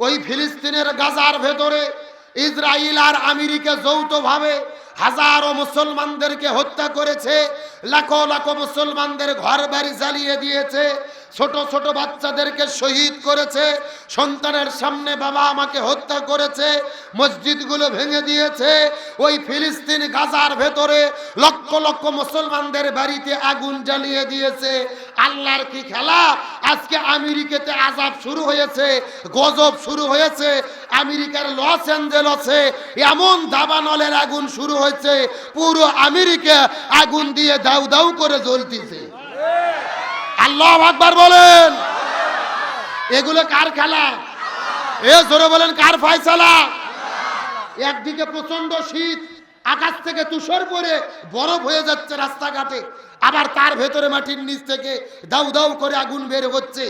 ওই ফিলিস্তিনের গাজার ভেতরে ইসরায়েল আর আমেরিকা যৌথভাবে হাজারো মুসলমানদেরকে হত্যা করেছে, লাখো লাখো মুসলমানদের ঘর বাড়ি জ্বালিয়ে দিয়েছে, ছোট ছোট বাচ্চাদেরকে শহীদ করেছে, সন্তানের সামনে বাবা আমাকে হত্যা করেছে, মসজিদগুলো ভেঙে দিয়েছে। ওই ফিলিস্তিন গাজার ভেতরে লক্ষ লক্ষ মুসলমানদের বাড়িতে আগুন জ্বালিয়ে দিয়েছে। আল্লাহর কি খেলা! আজকে আমেরিকাতে আযাব শুরু হয়েছে, গজব শুরু হয়েছে। আমেরিকার লস অ্যাঞ্জেলসে এমন দাবানলের আগুন শুরু হয়েছে, পুরো আমেরিকা আগুন দিয়ে দাউ দাউ করে জ্বলতেছে। আল্লাহু আকবার বলেন। এগুলো কার খেলা? এ জোরে বলেন, কার ফয়সালা? একদিকে প্রচন্ড শীত, আকাশ থেকে তুষার পড়ে বরফ হয়ে যাচ্ছে রাস্তাঘাটে, আবার তার ভেতরে মাটির নিচ থেকে দাউ দাউ করে আগুন বের হচ্ছে।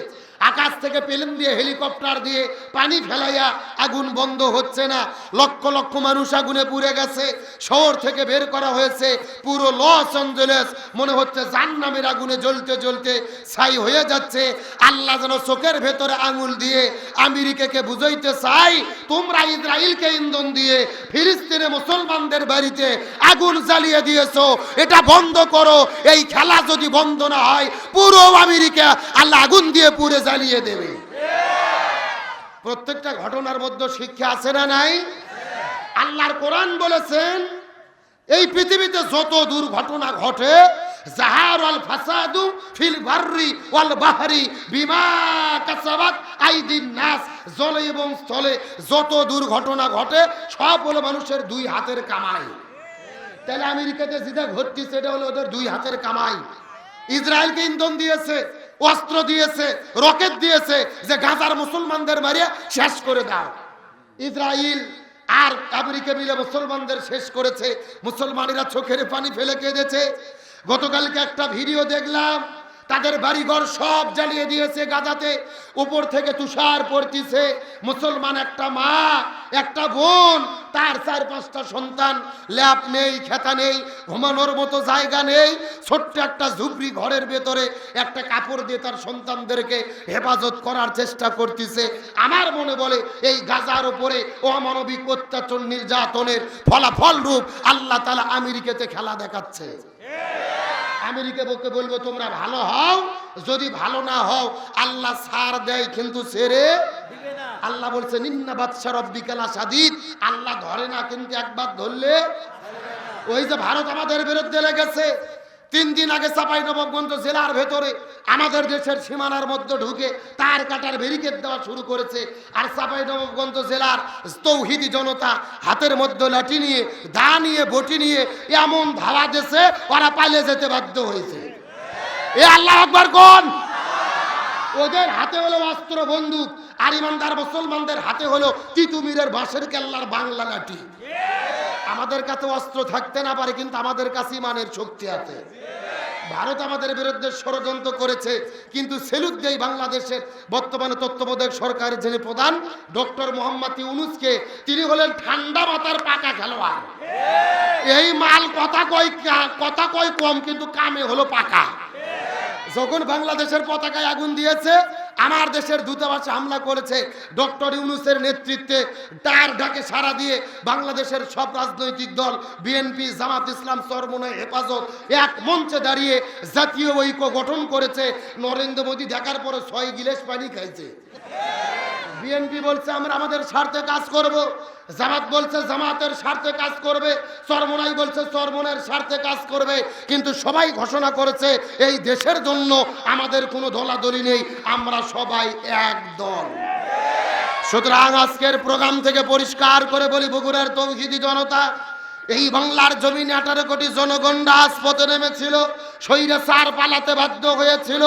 আকাশ থেকে প্লেন দিয়ে হেলিকপ্টার দিয়ে পানি ফেলাইয়া আগুন বন্ধ হচ্ছে না। লক্ষ লক্ষ মানুষ আগুনে পুড়ে গেছে। শহর থেকে বের করা হয়েছে। পুরো লস অ্যাঞ্জেলেস মনে হচ্ছে জাহান্নামের আগুনে জ্বলতে জ্বলতে ছাই হয়ে যাচ্ছে। আল্লাহ যেন চোখের ভেতরে আঙুল দিয়ে আমেরিকাকে বুঝাইতে চাই, তোমরা ইসরায়েলকে ইন্ধন দিয়ে ফিলিস্তিনে মুসলমানদের বাড়িতে আগুন জ্বালিয়ে দিয়েছো, এটা বন্ধ করো। এই খেলা যদি বন্ধ না হয়, পুরো আমেরিকা আল্লাহ আগুন দিয়ে পুড়ে জ্বালিয়ে দেবে। প্রত্যেকটা ঘটনার মধ্যে শিক্ষা আছে না নাই? আল্লাহর কোরআন বলেছেন, এই পৃথিবীতে যত দুর্ঘটনা ঘটে, জাহারাল ফাসাদু ফিল বাররি ওয়াল বাহরি বিমা কাসাবাত আইদিন নাস, জলে এবং স্থলে যত দুর্ঘটনা ঘটে সব হলো মানুষের দুই হাতের কামাই। তাহলে আমেরিকাতে যেটা ঘটছে সেটা হলো ওদের দুই হাতের কামাই। ইসরায়েলকে ইন্ধন দিয়েছে, অস্ত্র দিয়েছে, রকেট দিয়েছে যে গাজার মুসলমানদের মারিয়া শেষ করে দাও। ইসরায়েল আর আমেরিকা মিলে মুসলমানদের শেষ করেছে। মুসলমানেরা চোখের পানি ফেলে কেঁদেছে। গতকালকে একটা ভিডিও দেখলাম, তাদের বাড়িঘর সব জ্বালিয়ে দিয়েছে গাজাতে, উপর থেকে তুষার পড়তিছে। মুসলমান একটা মা, একটা বোন, তার 4-5টা সন্তান, ল্যাপ নেই, খেতা নেই, ঘুমানোর মতো জায়গা নেই, ছোট্ট একটা ঝুপড়ি ঘরের ভেতরে একটা কাপড় দিয়ে তার সন্তানদেরকে হেফাজত করার চেষ্টা করতেছে। আমার মনে বলে এই গাজার উপরে অমানবিক অত্যাচার নির্যাতনের ফলাফল রূপ আল্লাহ তাআলা আমেরিকাতে খেলা দেখাচ্ছে। আমেরিকাকে বলবো তোমরা ভালো হও, যদি ভালো না হও আল্লাহ ছাড় দেয় কিন্তু ছেড়ে দিবে না। আল্লাহ বলছে নিন্না বাদশা রব্বিকাল শাদীদ, আল্লাহ ধরে না কিন্তু একবার ধরলে। ওই যে ভারত আমাদের বিরুদ্ধে লেগেছে, 3 দিন আগে চাঁপাইনবাবগঞ্জ জেলার ভেতরে আমাদের দেশের সীমানার মধ্যে ঢুকে তার কাটার ব্যারিকেড দেওয়া শুরু করেছে। আর চাঁপাইনবাবগঞ্জ জেলার তৌহিদি জনতা হাতের মধ্যে লাঠি নিয়ে, দা নিয়ে, বটি নিয়ে এমন ধাওয়া দিয়েছে, ওরা পালিয়ে যেতে বাধ্য হয়েছে। এ আল্লাহু আকবার কোন? ওদের হাতে হলো অস্ত্র বন্দুক, আর ইমানদার মুসলমানদের হাতে হলো তিতুমিরের বাঁশের কেল্লার বাংলা লাঠি। আমাদের কাছে অস্ত্র থাকতে না পারে, কিন্তু আমাদের কাছে ইমানের শক্তি আছে। ভারত আমাদের বিরুদ্ধে ষড়যন্ত্র করেছে, কিন্তু সেলুট দেই বাংলাদেশের বর্তমানে তত্ত্বাবধায়ক সরকারের যিনি প্রধান ডক্টর মোহাম্মদ ইউনূসকে। তিনি হলেন ঠান্ডা মাথার পাকা খেলোয়াড়। এই মাল কথা কয় কম, কিন্তু কামে হলো পাকা। যখন বাংলাদেশের পতাকায় আগুন দিয়েছে, আমার দেশের দূতাবাসে হামলা করেছে, ডক্টর ইউনূসের নেতৃত্বে তার ডাকে সাড়া দিয়ে বাংলাদেশের সব রাজনৈতিক দল, বিএনপি, জামাত ইসলাম, চরমনাই, হেফাজত এক মঞ্চে দাঁড়িয়ে জাতীয় ঐক্য গঠন করেছে। নরেন্দ্র মোদী দেখার পরে 6 গিলাস পানি খাইছে। বিএনপি বলছে আমরা আমাদের স্বার্থে কাজ করব, জামাত বলছে জামাতের স্বার্থে কাজ করবে, চরমনাই বলছে চরমনের স্বার্থে কাজ করবে, কিন্তু সবাই ঘোষণা করেছে এই দেশের জন্য আমাদের কোনো দলাদলি নেই, আমরা সবাই এক দল। সুতরাং আজকের প্রোগ্রাম থেকে পরিষ্কার করে বলি, বগুড়ার তৌহিদি জনতা, এই বাংলার জমিনে 18 কোটি জনগণ রাজপথে নেমেছিল, স্বৈরাচার পালাতে বাধ্য হয়েছিল।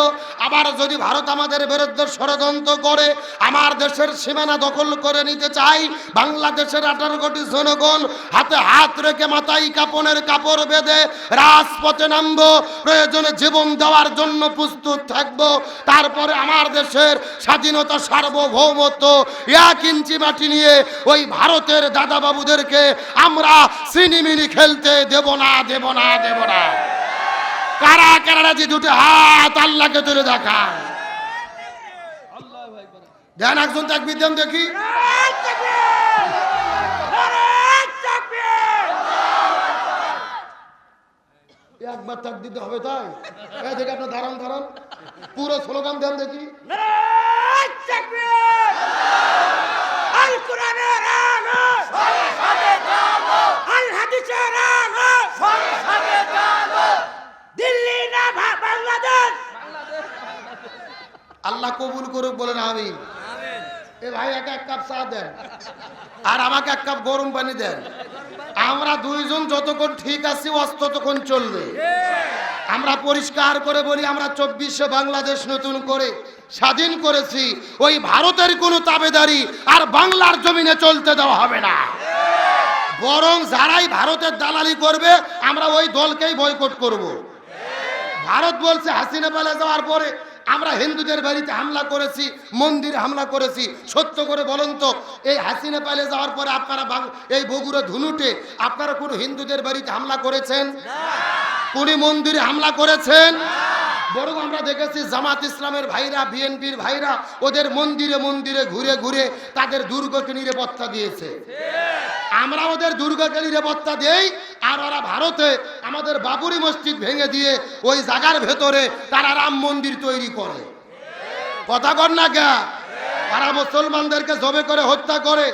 আবার যদি ভারত আমাদের বিরুদ্ধে ষড়যন্ত্র করে আমার দেশের সীমানা দখল করে নিতে চাই, বাংলাদেশের 18 কোটি জনগণ হাতে হাত রেখে মাথায় কাপনের কাপড় বেঁধে রাজপথে নামবো, প্রয়োজনে জীবন দেওয়ার জন্য প্রস্তুত থাকবো। তারপরে আমার দেশের স্বাধীনতা, সার্বভৌমত্ব 1 ইঞ্চি মাটি নিয়ে ওই ভারতের দাদাবাবুদেরকে আমরা সিনিমিনি খেলতে দেব না, দেব না, দেব না। কারা কারা রাজি? দুটো হাত আল্লাহকে তুলে দেখায়। দেন একজন তাকবীর দেন দেখি। একবার তাক দিতে হবে তাই? এই দেখে আপনার দাঁড়ান দাঁড়ান, পুরো স্লোগান দেন দেখি। আল কোরআনের আলো, আল হাদিসের আলো, দিল্লি না বাংলাদেশ। আল্লাহ কবুল করুক, বলেন আমিন। এ ভাই একা এক কাপ চা দেন আর আমাকে এক কাপ গরম পানি দেন। আমরা দুইজন যতক্ষণ ঠিক আছি অস্ত ততক্ষণ চলবে। আমরা পরিষ্কার করে বলি, আমরা 24শে বাংলাদেশ নতুন করে স্বাধীন করেছি। ওই ভারতের কোনো তাবেদারি আর বাংলার জমিনে চলতে দেওয়া হবে না। বরং যারাই ভারতের দালালি করবে আমরা ওই দলকেই বয়কট করব। ভারত বলছে হাসিনা পালিয়ে যাওয়ার পরে আমরা হিন্দুদের বাড়িতে হামলা করেছি, মন্দিরে হামলা করেছি। সত্য করে বলুন তো, এই হাসিনা পালিয়ে যাওয়ার পরে আপনারা এই বগুড়া ধুনুটে আপনারা কোনো হিন্দুদের বাড়িতে হামলা করেছেন? কোন মন্দিরে হামলা করেছেন? বরং আমরা দেখেছি জামাত ইসলামের ভাইরা, বিএনপির ভাইরা ওদের মন্দিরে মন্দিরে ঘুরে ঘুরে তাদের দুর্গকে নিরাপত্তা দিয়েছে। আমরা ওদের দুর্গকে নিরাপত্তা দেই, আর ওরা ভারতে আমাদের বাবরি মসজিদ ভেঙে দিয়ে ওই জায়গার ভেতরে তারা রাম মন্দির তৈরি করে। কথা কর না কে? তারা মুসলমানদেরকে জবে করে হত্যা করে।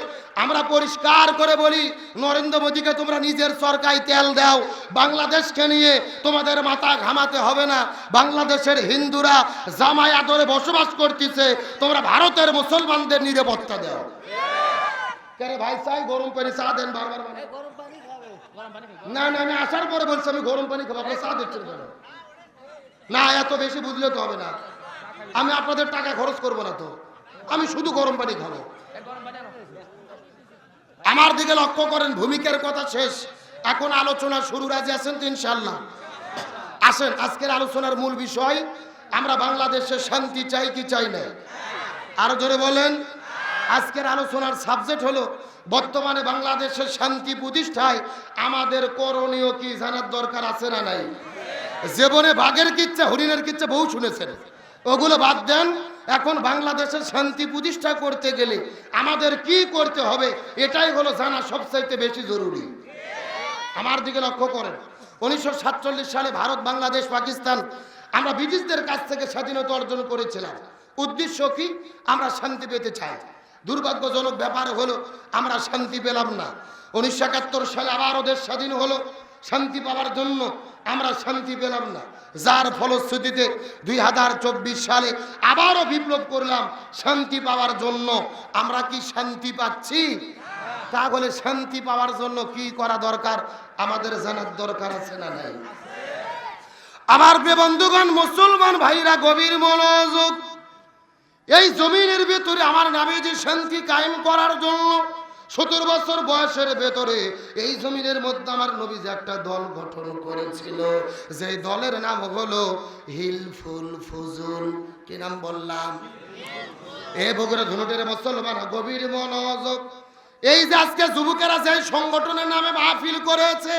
আমরা পরিষ্কার করে বলি, নরেন্দ্র মোদীকে তোমরা নিজের সরকারি তেল দাও, বাংলাদেশকে নিয়ে তোমাদের মাথা ঘামাতে হবে না। বাংলাদেশের হিন্দুরা জামাই আদরে বসবাস করতেছে, তোমরা ভারতের মুসলমানদের নিরাপত্তা দাও। কেন ভাই চাই গরম পানি চা দেন বারবার? না না, আমি আসার পরে বলছি আমি গরম পানি খাবো, আপনি চা দিচ্ছেন কেন? না, এত বেশি বুঝলে তো হবে না। আমি আপনাদের টাকা খরচ করবো না তো, আমি শুধু গরম পানি খাবো। আমার দিকে লক্ষ্য করেন, ভূমিকার কথা শেষ, এখন আলোচনা শুরু। রাজি আছেন তো ইনশাআল্লাহ? আসেন, আজকের আলোচনার মূল বিষয়, আমরা বাংলাদেশে শান্তি চাই কি চাই না? আরো জোরে বলেন। আজকের আলোচনার সাবজেক্ট হলো বর্তমানে বাংলাদেশের শান্তি প্রতিষ্ঠায় আমাদের করণীয় কি জানার দরকার আছে না নাই? জীবনে বাঘের কিচ্ছা, হরিণের কিচ্ছা বহু শুনেছেন, ওগুলো বাদ দেন। এখন বাংলাদেশের শান্তি প্রতিষ্ঠা করতে গেলে আমাদের কি করতে হবে, এটাই হলো জানা সবচাইতে বেশি জরুরি। আমার দিকে লক্ষ্য করেন, 1947 সালে ভারত, বাংলাদেশ, পাকিস্তান আমরা ব্রিটিশদের কাছ থেকে স্বাধীনতা অর্জন করেছিলাম। উদ্দেশ্য কি? আমরা শান্তি পেতে চাই। দুর্ভাগ্যজনক ব্যাপার হলো আমরা শান্তি পেলাম না। 1971 সালে আবারও দেশ স্বাধীন হলো, শান্তি পাওয়ার জন্য আমরা শান্তি পেলাম না। যার ফলশ্রুতিতে 2024 সালে আবারও বিপ্লব করলাম শান্তি পাওয়ার জন্য। আমরা কি শান্তি পাচ্ছি? তাহলে শান্তি পাওয়ার জন্য কি করা দরকার আমাদের জানার দরকার আছে না নাই? আমার প্রিয় বন্ধুগণ, মুসলমান ভাইরা গভীর মনোযোগ। এই জমিনের ভেতরে আমার নবীজি শান্তি কায়েম করার জন্য 70 বছর বয়সের ভেতরে এই জমিনের মধ্যে আমার নবীজি একটা দল গঠন করেছিল, যে দলের নাম হলো হিলফুল ফুজুল। কি নাম বললাম? এ বগুড়া ধুনুটের মুসলমান গভীর মনোযোগ। এই যে আজকে যুবকেরা যে সংগঠনের নামে মাহফিল করেছে,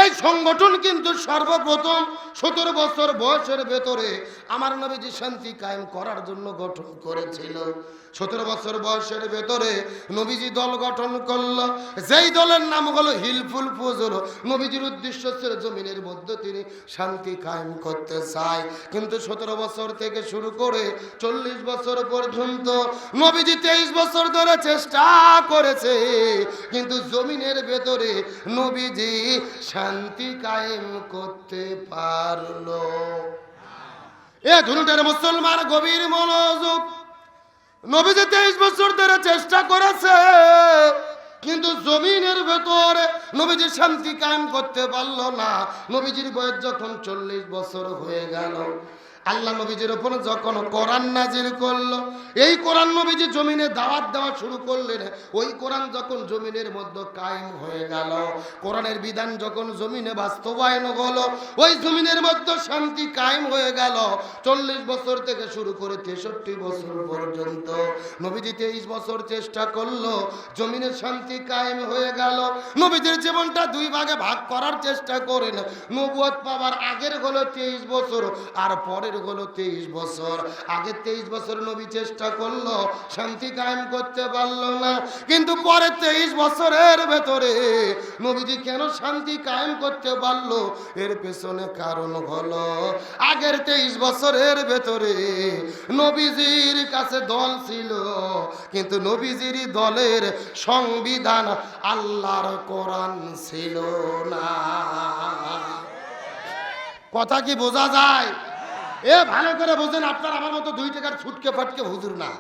এই সংগঠন কিন্তু সর্বপ্রথম 17 বছর বয়সের ভেতরে আমার নবীজি শান্তি কায়েম করার জন্য গঠন করেছিল। 17 বছর বয়সের ভেতরে নবীজি দল গঠন করলো, যেই দলের নাম হলো হিলফুল ফুজুল। নবীজির উদ্দেশ্য ছিল জমিনের মধ্যে তিনি শান্তি কায়েম করতে চায়। কিন্তু 17 বছর থেকে শুরু করে 40 বছর পর্যন্ত নবীজি 23 বছর ধরে চেষ্টা করেছে, কিন্তু জমিনের ভেতরে নবীজি শান্তি কায়েম করতে পারলো। এ ধুনুটের মুসলমান গভীর মনোযোগ। নবীজি 23 বছর ধরে চেষ্টা করেছে, কিন্তু জমিনের ভেতরে নবীজি শান্তি কায়েম করতে পারলো না। নবীজির বয়স যখন 40 বছর হয়ে গেল, আল্লাহ নবীজির উপর যখন কোরআন নাজিল করলো, এই কোরআন নবীজি জমিনে দাওয়াত দেওয়া শুরু করলেন। ওই কোরআন যখন জমিনের মধ্যে কায়েম হয়ে গেল, কোরআনের বিধান যখন জমিনে বাস্তবায়ন হলো, ওই জমিনের মধ্যে শান্তি কায়েম হয়ে গেল। 40 বছর থেকে শুরু করে 63 বছর পর্যন্ত নবীজি 23 বছর চেষ্টা করলো, জমিনে শান্তি কায়েম হয়ে গেল। নবীজির জীবনটা দুই ভাগে ভাগ করার চেষ্টা করেন। নবুয়ত পাওয়ার আগের হলো 23 বছর, আর পরে পারের হলো 23 বছর। আগে 23 বছর নবী চেষ্টা করলো, শান্তি কায়েম করতে পারলো না, কিন্তু পরে 23 বছরের ভেতরে নবীজি কেন শান্তি কায়েম করতে পারলো? এর পেছনে কারণ হলো আগের 23 বছরের ভেতরে নবীজির কাছে দল ছিল, কিন্তু নবীজির দলের সংবিধান আল্লাহর কোরআন ছিল না। কথা কি বোঝা যায়? এ ভালো করে বোঝেন, আপনার আমার মতো 2 টাকার ছুটকে ফাটকে হুজুর না,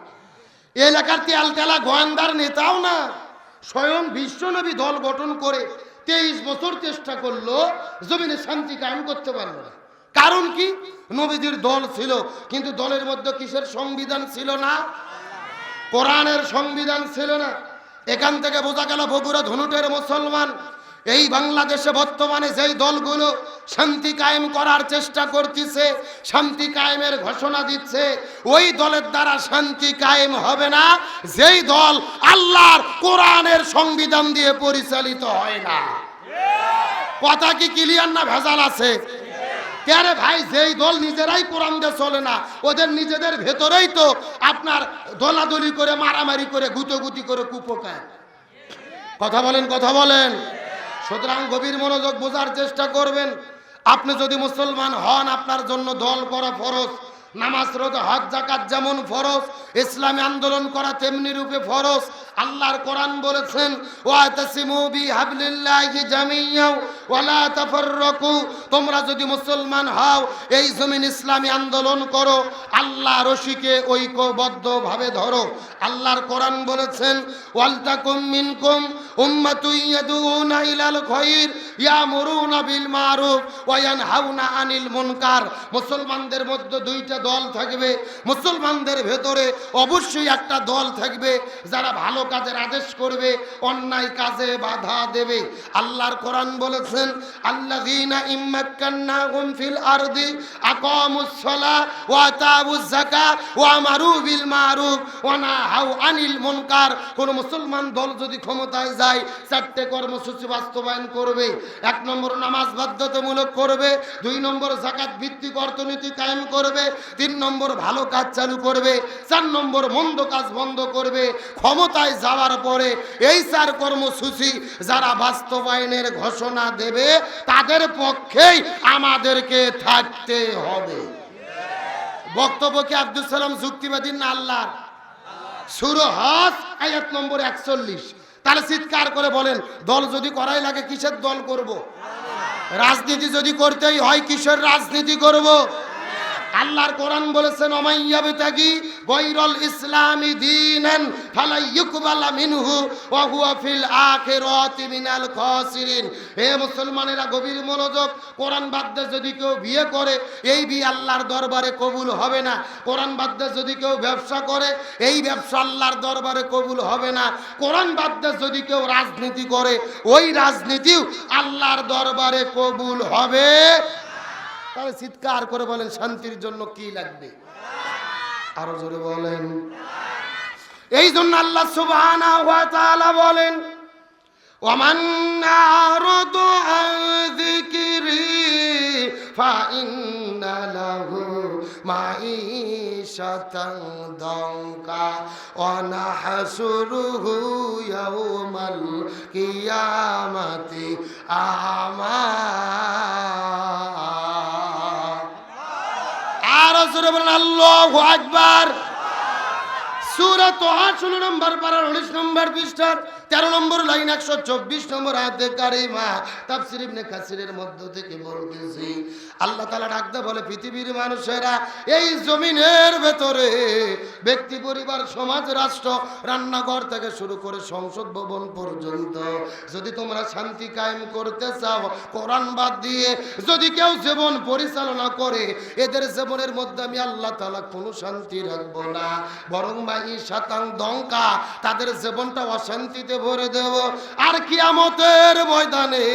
এলাকার তেল তেলা গোয়েন্দার নেতাও না, স্বয়ং বিশ্বনবী দল গঠন করে 23 বছর চেষ্টা করলো, জমিনে শান্তি কায়েম করতে পারলো না। কারণ কি? নবীজির দল ছিল, কিন্তু দলের মধ্যে কিসের সংবিধান ছিল না? কোরআনের সংবিধান ছিল না। এখান থেকে বোঝা গেল বগুড়া ধনুটের মুসলমান, এই বাংলাদেশে বর্তমানে যেই দলগুলো শান্তি কায়েম করার চেষ্টা করতেছে, শান্তি কায়েমের ঘোষণা দিচ্ছে, ওই দলের দ্বারা শান্তি কায়েম হবে না যেই দল আল্লাহর কোরআনের সংবিধান দিয়ে পরিচালিত হয় না। কথা কি ক্লিয়ার না ভেজাল আছে? আরে ভাই, যেই দল নিজেরাই কোরআন দিয়ে চলে না, ওদের নিজেদের ভেতরেই তো আপনার দলাদলি করে, মারামারি করে, গুতোগুতি করে কুপোকায়। কথা বলেন, কথা বলেন। সুতরাং গভীর মনোযোগ বোঝার চেষ্টা করবেন। আপনি যদি মুসলমান হন, আপনার জন্য দল করা ফরজ, নামাজ রোজা হজ যাকাত যেমন ফরজ, ইসলামী আন্দোলন করা তেমনি রূপে ফরজ। আল্লাহর কোরআন বলেছেন, ওয়াতাসিমু বিহাবলিল্লাহি জামিয়াও ওয়ালা তাফাররাকু, তোমরা যদি মুসলমান হও, এই জমিন ইসলামী আন্দোলন করো, আল্লাহ রশিকে ঐক্যবদ্ধভাবে ধরো। আল্লাহর কোরআন বলেছেন, ওয়ালতাকুম মিনকুম উম্মাতুন ইয়াদউনা ইলাল খায়র ইয়ামুরুনা বিল মারুফ ওয়া ইয়ানহাউনা আনিল মুনকার। মুসলমানদের মধ্যে 2টা দল থাকবে, মুসলমানদের ভেতরে অবশ্যই একটা দল থাকবে যারা ভালো কাজের আদেশ করবে, অন্যায় কাজে বাধা দেবে। আল্লাহর কোরআন বলেছেন, আল্লাযীনা ইম্মাক্কান্নাহুম ফিল আরদি আকামুস সালাহ ওয়া আতাউজ যাকাত ওয়া আমারু বিল মারুফ ওয়া নাহাউ আনিল মুনকার। কোন মুসলমান দল যদি ক্ষমতায় যায়, 4টে কর্মসূচি বাস্তবায়ন করবে। 1 নম্বর নামাজ বাধ্যতামূলক করবে, 2 নম্বর যাকাত ভিত্তিক অর্থনীতি কায়েম করবে, 3 নম্বর ভালো কাজ চালু করবে, 4 নম্বর মন্দ কাজ বন্ধ করবে। ক্ষমতায় যাওয়ার পরে এই 4 কর্মসূচি যারা বাস্তবায়নের ঘোষণা দেবে, তাদের পক্ষেই আমাদেরকে থাকতে হবে। বক্তব্য কি আব্দুল সালাম যুক্তিবাদী না আল্লাহর? সূরা হজ আয়াত নম্বর 41। তাহলে চিৎকার করে বলেন, দল যদি করাই লাগে, কিসের দল করব? রাজনীতি যদি করতেই হয়, কিসের রাজনীতি করব? আল্লাহর কোরআন বলেছেন, ওমাইয়াবতাগি গায়রাল ইসলামি দীনান ফালা ইউকবালা মিনহু ওয়া হুয়া ফিল আখিরাতি মিনাল খাসিরিন। হে মুসলমানেরা, গভীর মনোযোগ। কোরআন বাদ দিয়ে যদি কেউ বিয়ে করে, এই বিয়ে আল্লাহর দরবারে কবুল হবে না। কোরআন বাদ দিয়ে যদি কেউ ব্যবসা করে, এই ব্যবসা আল্লাহর দরবারে কবুল হবে না। কোরআন বাদ দিয়ে যদি কেউ রাজনীতি করে, ওই রাজনীতিও আল্লাহর দরবারে কবুল হবে। তাহলে চিৎকার করে বলেন, শান্তির জন্য কি লাগবে? আরো জোরে বলেন। এই জন্য আল্লাহ সুবহানাহু ওয়া তাআলা বলেন, ওয়ামান আরাদা আন যিকরি ফাইন্না লাহু মাঈশাতান দানকা ওয়া নাহশুরুহু ইয়াওমাল কিয়ামাতি আমা। আল্লাহু আকবার। সূরা তাহা 16 নম্বর পারার 19 নম্বর পৃষ্ঠার 13 নম্বর লাইন 124 নম্বর আয়াতে কারিমা তাফসীর ইবনে কাসিরের মধ্য থেকে বলতেছি, আল্লাহ তাআলা ডাকতে বলে, পৃথিবীর মানুষেরা, এই জমিনের ভেতরে ব্যক্তি, পরিবার, সমাজ, রাষ্ট্র, রান্নাঘর থেকে শুরু করে সংসদ ভবন পর্যন্ত যদি তোমরা শান্তি কায়েম করতে চাও, কোরআন বাদ দিয়ে যদি কেউ জীবন পরিচালনা করে, এদের জীবনের মধ্যে আমি আল্লাহ তাআলা কোনো শান্তি রাখবো না, বরং মাঈশাতান দঙ্কা, তাদের জীবনটা অশান্তিতে ভরে দেব। আর কিয়ামতের ময়দানে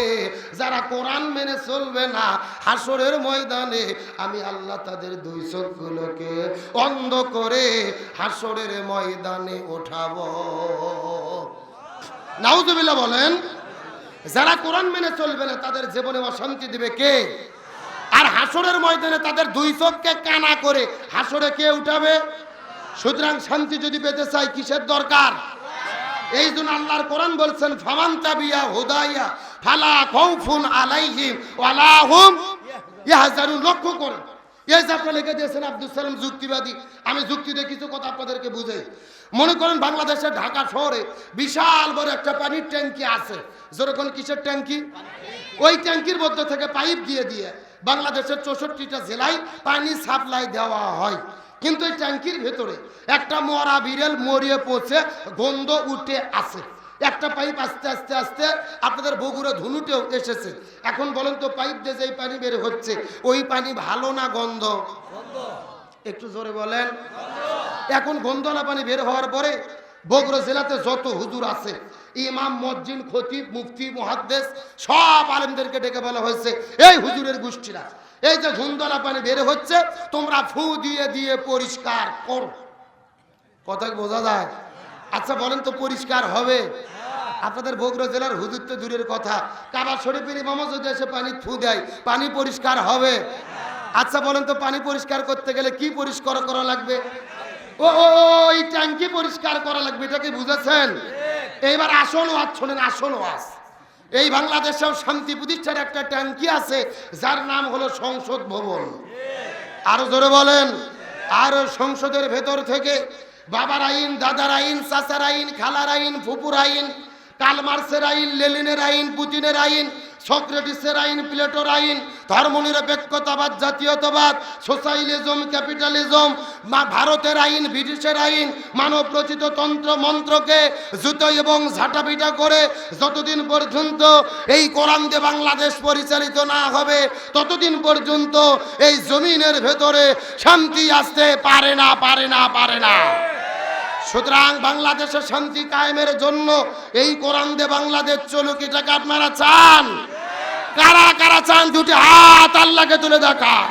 যারা কোরআন মেনে চলবে না, হাসরের ময়দানে আমি আল্লাহ তাদের 2 চোখগুলোকে অন্ধ করে হাসরের ময়দানে ওঠাবো। নাউজুবিল্লাহ বলেন। যারা কোরআন মেনে চলবে না, তাদের জীবনে অশান্তি দিবে কে? আর হাসরের ময়দানে তাদের দুই চোখকে কানা করে হাসরে কে উঠাবে? সুতরাং শান্তি যদি পেতে চাই কিসের দরকার? এই জন্য আল্লাহর কোরআন বলছেন ফামান তাবিয়া হুদাইয়া ফালা খাউফুন আলাইহিম ওয়ালা হুম ইয়াহজানুন। লক্ষ্য করুন, এই যে আপনি লিখে দিয়েছেন আব্দুল সালাম যুক্তিবাদী, আমি যুক্তি দিয়ে কিছু কথা আপনাদেরকে বুঝাই। মনে করেন বাংলাদেশের ঢাকা শহরে বিশাল বড় একটা পানির ট্যাঙ্কি আছে। যেরকম কিসের ট্যাঙ্কি? ওই ট্যাঙ্কির মধ্যে থেকে পাইপ দিয়ে দিয়ে বাংলাদেশের 64টা জেলায় পানি সাপ্লাই দেওয়া হয়। কিন্তু এই ট্যাঙ্কির ভেতরে একটা মরা বিড়াল মরিয়ে পচে গন্ধ উঠে আছে। একটা পাইপ আস্তে আস্তে আস্তে আপনাদের বগুড়া ধুনুটেও এসেছে। এখন বলেন তো পাইপ দিয়ে যে পানি বের হচ্ছে ওই পানি ভালো না গন্ধ? একটু জোরে বলেন। এখন গন্ধনা পানি বের হওয়ার পরে বগুড়া জেলাতে যত হুজুর আছে, ইমাম, মসজিদ, খতিব, মুফতি, মুহাদ্দিস সব আলেমদেরকে ডেকে বলা হয়েছে, এই হুজুরের গোষ্ঠীরা এই যে গন্ধনা পানি বের হচ্ছে তোমরা ফু দিয়ে দিয়ে পরিষ্কার করো। কথা কি বোঝা যায়? আচ্ছা বলেন তো পরিষ্কার হবে? আপনাদের বগুড়া জেলার হুজুর তো দূরের কথা, কাবা শরীফের ইমামও যদি এসে পানি ফু দেয় পানি পরিষ্কার হবে? আচ্ছা বলেন তো পানি পরিষ্কার করতে গেলে কি পরিষ্কার করা লাগবে? ওই ট্যাঙ্কি পরিষ্কার করা লাগবে। এটা কি বুঝেছেন? এইবার আসল ওয়াজ শোনেন, আসল ওয়াজ। এই বাংলাদেশেও শান্তি প্রতিষ্ঠার একটা ট্যাঙ্কি আছে যার নাম হলো সংসদ ভবন। আরো জোরে বলেন। আর সংসদের ভেতর থেকে বাবার আইন, দাদার আইন, চাচার আইন, খালার আইন, ফুপুর আইন, কার্ল মার্ক্সের আইন, লেনিনের আইন, পুতিনের আইন, সক্রেটিসের আইন, প্লেটোর আইন, ধর্মনিরপেক্ষতাবাদ, জাতীয়তাবাদ, সোশ্যালিজম, ক্যাপিটালিজম, ভারতের আইন, ব্রিটিশের আইন, মানব রচিত তন্ত্র মন্ত্রকে জুতো এবং ঝাঁটাপিটা করে যতদিন পর্যন্ত এই কোরআন দিয়ে বাংলাদেশ পরিচালিত না হবে ততদিন পর্যন্ত এই জমিনের ভেতরে শান্তি আসতে পারে না, পারে না, পারে না। সুতরাং বাংলাদেশের শান্তি কায়েমের জন্য এই কোরআন দিয়ে বাংলাদেশ চলুক, এটাকে আপনারা চান? কারা কারা চান? দুটি হাত আল্লাহকে তুলে দেখান।